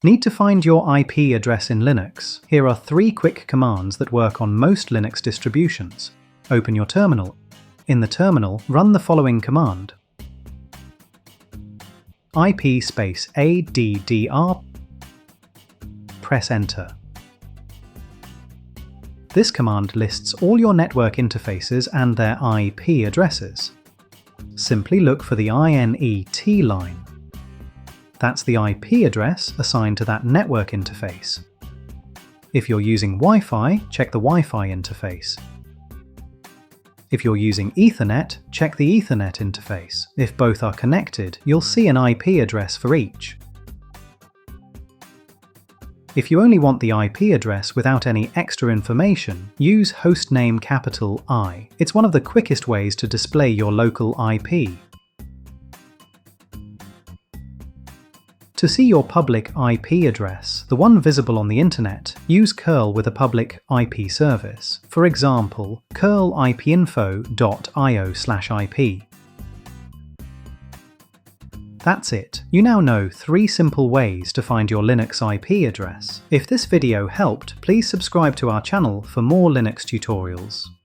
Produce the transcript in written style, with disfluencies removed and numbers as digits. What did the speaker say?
Need to find your IP address in Linux? Here are 3 quick commands that work on most Linux distributions. Open your terminal. In the terminal, run the following command. IP space addr. Press enter. This command lists all your network interfaces and their IP addresses. Simply look for the INET line. That's the IP address assigned to that network interface. If you're using Wi-Fi, check the Wi-Fi interface. If you're using Ethernet, check the Ethernet interface. If both are connected, you'll see an IP address for each. If you only want the IP address without any extra information, use hostname capital I. It's one of the quickest ways to display your local IP. To see your public IP address, the one visible on the internet, use curl with a public IP service. For example, curl ipinfo.io/IP. That's it. You now know 3 simple ways to find your Linux IP address. If this video helped, please subscribe to our channel for more Linux tutorials.